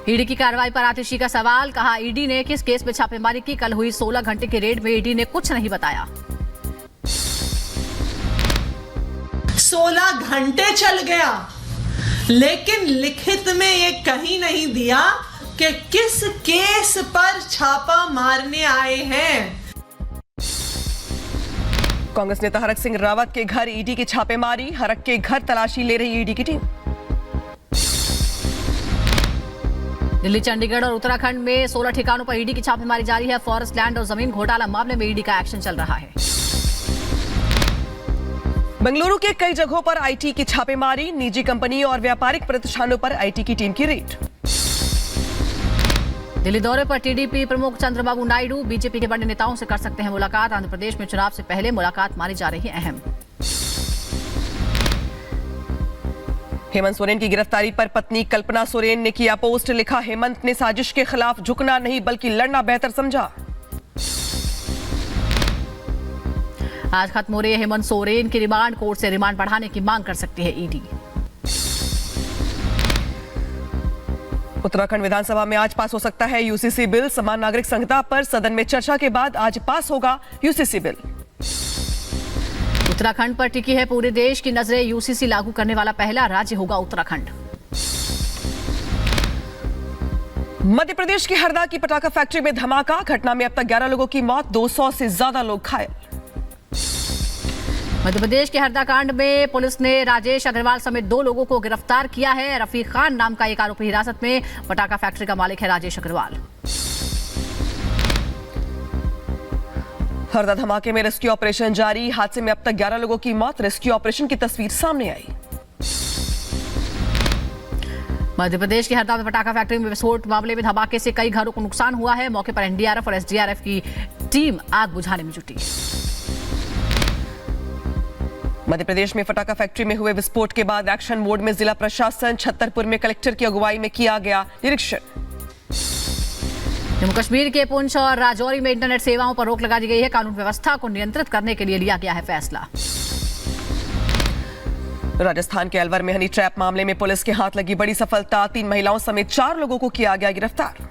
ED की कार्रवाई पर आतिशी का सवाल, कहा ईडी ने किस केस में छापेमारी की, कल हुई 16 घंटे के रेड में ईडी ने कुछ नहीं बताया। 16 घंटे चल गया, लेकिन लिखित में ये कहीं नहीं दिया कि किस केस पर छापा मारने आए हैं। कांग्रेस नेता हरक सिंह रावत के घर ईडी की छापेमारी, हरक के घर तलाशी ले रही ईडी की टीम। दिल्ली, चंडीगढ़ और उत्तराखंड में 16 ठिकानों पर ईडी की छापेमारी जारी है। फॉरेस्ट लैंड और जमीन घोटाला मामले में ईडी का एक्शन चल रहा है। बेंगलुरु के कई जगहों पर आईटी की छापेमारी, निजी कंपनी और व्यापारिक प्रतिष्ठानों पर आईटी की टीम की रेड। दिल्ली दौरे पर टीडीपी प्रमुख चंद्रबाबू नायडू, बीजेपी के बड़े नेताओं से कर सकते हैं मुलाकात। आंध्र प्रदेश में चुनाव से पहले मुलाकात मानी जा रही है अहम। हेमंत सोरेन की गिरफ्तारी पर पत्नी कल्पना सोरेन ने किया पोस्ट, लिखा हेमंत ने साजिश के खिलाफ झुकना नहीं बल्कि लड़ना बेहतर समझा। आज खत्म हो रही है हेमंत सोरेन की रिमांड, कोर्ट से रिमांड बढ़ाने की मांग कर सकती है ईडी। उत्तराखंड विधानसभा में आज पास हो सकता है यूसीसी बिल, समान नागरिक संहिता पर सदन में चर्चा के बाद आज पास होगा यूसीसी बिल। उत्तराखंड पर टिकी है पूरे देश की नजरें, यूसीसी लागू करने वाला पहला राज्य होगा उत्तराखंड। मध्य प्रदेश की हरदा की पटाखा फैक्ट्री में धमाका, घटना में अब तक 11 लोगों की मौत, 200 से ज्यादा लोग घायल। मध्य प्रदेश के हरदा कांड में पुलिस ने राजेश अग्रवाल समेत 2 लोगों को गिरफ्तार किया है। रफीक खान नाम का एक आरोपी हिरासत में, पटाखा फैक्ट्री का मालिक है राजेश अग्रवाल। हरदा धमाके में रेस्क्यू ऑपरेशन जारी, हादसे में अब तक 11 लोगों की मौत, रेस्क्यू ऑपरेशन की तस्वीर सामने आई। मध्य प्रदेश की हरदा में पटाखा फैक्ट्री में विस्फोट मामले में धमाके से कई घरों को नुकसान हुआ है। मौके पर एनडीआरएफ और एसडीआरएफ की टीम आग बुझाने में जुटी। मध्य प्रदेश में पटाखा फैक्ट्री में हुए विस्फोट के बाद एक्शन मोड में जिला प्रशासन, छतरपुर में कलेक्टर की अगुवाई में किया गया निरीक्षण। जम्मू कश्मीर के पुंछ और राजौरी में इंटरनेट सेवाओं पर रोक लगा दी गई है। कानून व्यवस्था को नियंत्रित करने के लिए लिया गया है फैसला। राजस्थान के अलवर में हनी ट्रैप मामले में पुलिस के हाथ लगी बड़ी सफलता, 3 महिलाओं समेत 4 लोगों को किया गया गिरफ्तार।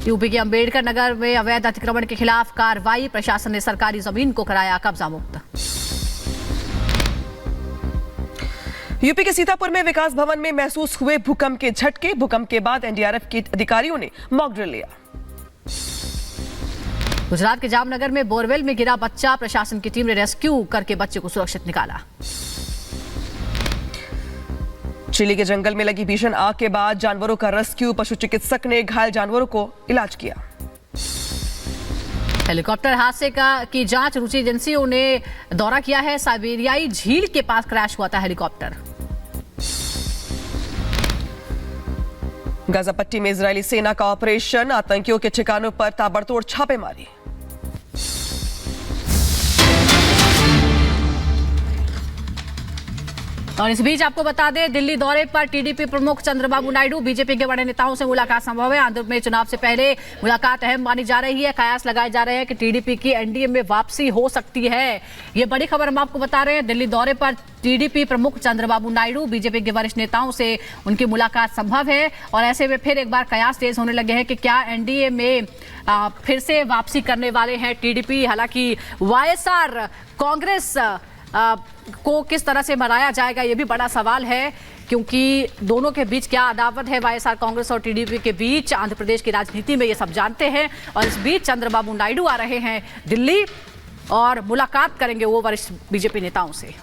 यूपी के अंबेडकर नगर में अवैध अतिक्रमण के खिलाफ कार्रवाई, प्रशासन ने सरकारी जमीन को कराया कब्जा मुक्त। यूपी के सीतापुर में विकास भवन में महसूस हुए भूकंप के झटके, भूकंप के बाद एनडीआरएफ के अधिकारियों ने मॉक ड्रिल लिया। गुजरात के जामनगर में बोरवेल में गिरा बच्चा, प्रशासन की टीम ने रेस्क्यू करके बच्चे को सुरक्षित निकाला। चिली के जंगल में लगी भीषण आग के बाद जानवरों का रेस्क्यू, पशु चिकित्सक ने घायल जानवरों को इलाज किया। हेलीकॉप्टर हादसे की जांच रुचि एजेंसियों ने दौरा किया है। साइबेरियाई झील के पास क्रैश हुआ था हेलीकॉप्टर। गाजा पट्टी में इजरायली सेना का ऑपरेशन, आतंकियों के ठिकानों पर ताबड़तोड़ छापेमारी। और इस बीच आपको बता दें, दिल्ली दौरे पर टीडीपी प्रमुख चंद्रबाबू नायडू, बीजेपी के बड़े नेताओं से मुलाकात संभव है। आंध्र में चुनाव से पहले मुलाकात अहम मानी जा रही है। कयास लगाए जा रहे हैं कि टीडीपी की एनडीए में वापसी हो सकती है। ये बड़ी खबर हम आपको बता रहे हैं। दिल्ली दौरे पर टीडीपी प्रमुख चंद्रबाबू नायडू, बीजेपी के वरिष्ठ नेताओं से उनकी मुलाकात संभव है। और ऐसे में फिर एक बार कयास तेज होने लगे हैं कि क्या एनडीए में फिर से वापसी करने वाले हैं टीडीपी। हालांकि वाईएसआर कांग्रेस को किस तरह से मनाया जाएगा, ये भी बड़ा सवाल है, क्योंकि दोनों के बीच क्या अदावत है वाईएसआर कांग्रेस और टीडीपी के बीच। आंध्र प्रदेश की राजनीति में ये सब जानते हैं। और इस बीच चंद्रबाबू नायडू आ रहे हैं दिल्ली और मुलाकात करेंगे वो वरिष्ठ बीजेपी नेताओं से।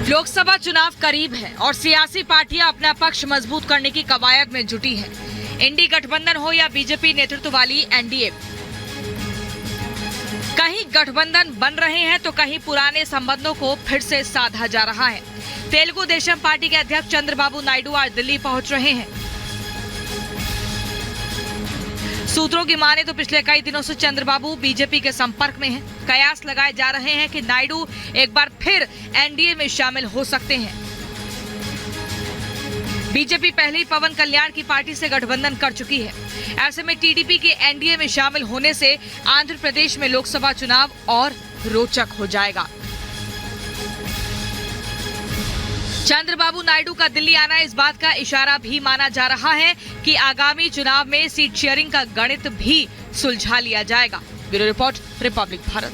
लोकसभा चुनाव करीब है और सियासी पार्टियां अपना पक्ष मजबूत करने की कवायद में जुटी हैं। इंडी गठबंधन हो या बीजेपी नेतृत्व वाली एनडीए, कहीं गठबंधन बन रहे हैं तो कहीं पुराने संबंधों को फिर से साधा जा रहा है। तेलुगु देशम पार्टी के अध्यक्ष चंद्रबाबू नायडू आज दिल्ली पहुंच रहे हैं। सूत्रों की माने तो पिछले कई दिनों से चंद्रबाबू बीजेपी के संपर्क में हैं। कयास लगाए जा रहे हैं कि नायडू एक बार फिर एनडीए में शामिल हो सकते हैं। बीजेपी पहले ही पवन कल्याण की पार्टी से गठबंधन कर चुकी है। ऐसे में टीडीपी के एनडीए में शामिल होने से आंध्र प्रदेश में लोकसभा चुनाव और रोचक हो जाएगा। चंद्रबाबू नायडू का दिल्ली आना इस बात का इशारा भी माना जा रहा है कि आगामी चुनाव में सीट शेयरिंग का गणित भी सुलझा लिया जाएगा। Bureau report, Republic Bharat.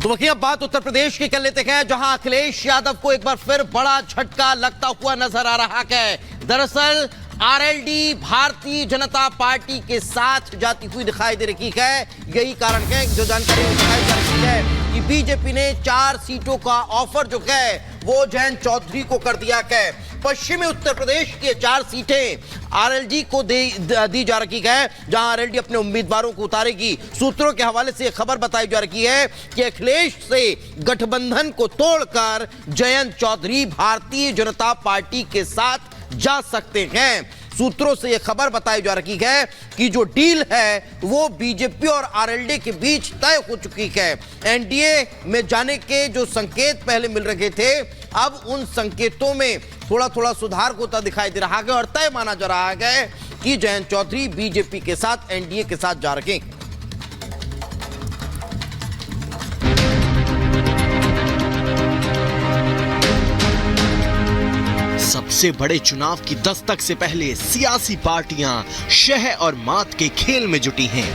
तो वहीं अब बात उत्तर प्रदेश की कर लेते हैं, जहां अखिलेश यादव को एक बार फिर बड़ा झटका लगता हुआ नजर आ रहा है। दरअसल आरएलडी भारतीय जनता पार्टी के साथ जाती हुई दिखाई दे रही है। यही कारण है जो जानकारी दिखाई जा रही है कि बीजेपी ने 4 सीटों का ऑफर जो है वो जयंत चौधरी को कर दिया है। पश्चिमी उत्तर प्रदेश की 4 सीटें आरएलडी को दी जा रही है, जहां आरएलडी अपने उम्मीदवारों को उतारेगी। सूत्रों के हवाले से खबर बताई जा रही है कि अखिलेश से गठबंधन को तोड़कर जयंत चौधरी भारतीय जनता पार्टी के साथ जा सकते हैं। सूत्रों से यह खबर बताई जा रही है कि जो डील है वो बीजेपी और आरएलडी के बीच तय हो चुकी है। एनडीए में जाने के जो संकेत पहले मिल रहे थे, अब उन संकेतों में थोड़ा थोड़ा सुधार होता दिखाई दे रहा है और तय माना जा रहा है कि जयंत चौधरी बीजेपी के साथ एनडीए के साथ जा रहे हैं। सबसे बड़े चुनाव की दस्तक से पहले सियासी पार्टियां शह और मात के खेल में जुटी हैं।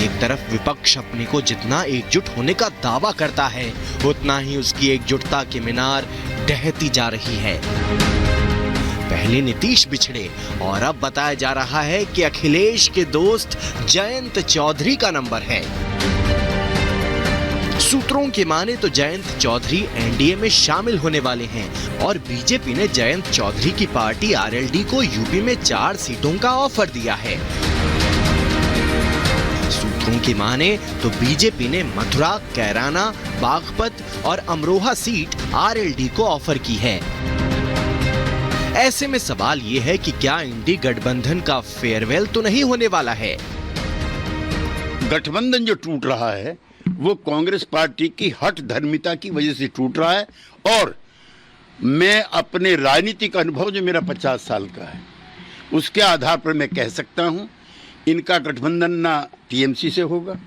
एक तरफ विपक्ष अपने को जितना एकजुट होने का दावा करता है, उतना ही उसकी एकजुटता की मीनार ढहती जा रही है। पहले नीतीश बिछड़े और अब बताया जा रहा है कि अखिलेश के दोस्त जयंत चौधरी का नंबर है। सूत्रों की माने तो जयंत चौधरी एनडीए में शामिल होने वाले हैं और बीजेपी ने जयंत चौधरी की पार्टी आरएलडी को यूपी में 4 सीटों का ऑफर दिया है। सूत्रों की माने तो बीजेपी ने मथुरा, कैराना, बागपत और अमरोहा सीट आरएलडी को ऑफर की है। ऐसे में सवाल ये है कि क्या इंडी गठबंधन का फेयरवेल तो नहीं होने वाला है। गठबंधन जो टूट रहा है वो कांग्रेस पार्टी की हठ धर्मिता की वजह से टूट रहा है और मैं अपने राजनीतिक अनुभव जो मेरा 50 साल का है उसके आधार पर मैं कह सकता हूं, इनका गठबंधन ना टीएमसी से होगा,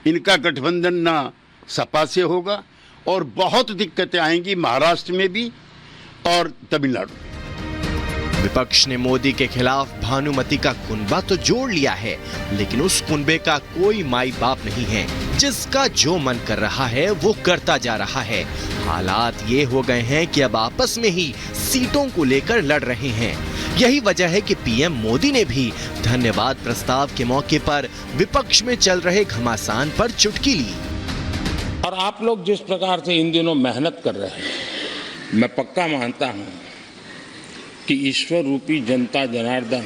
इनका गठबंधन ना सपा से होगा और बहुत दिक्कतें आएंगी महाराष्ट्र में भी और तमिलनाडु में। विपक्ष ने मोदी के खिलाफ भानुमति का कुनबा तो जोड़ लिया है, लेकिन उस कुनबे का कोई माई बाप नहीं है। जिसका जो मन कर रहा है वो करता जा रहा है। हालात ये हो गए हैं कि अब आपस में ही सीटों को लेकर लड़ रहे हैं। यही वजह है कि पीएम मोदी ने भी धन्यवाद प्रस्ताव के मौके पर विपक्ष में चल रहे घमासान पर चुटकी ली। और आप लोग जिस प्रकार से इन दिनों मेहनत कर रहे हैं, मैं पक्का मानता हूं कि ईश्वर रूपी जनता जनार्दन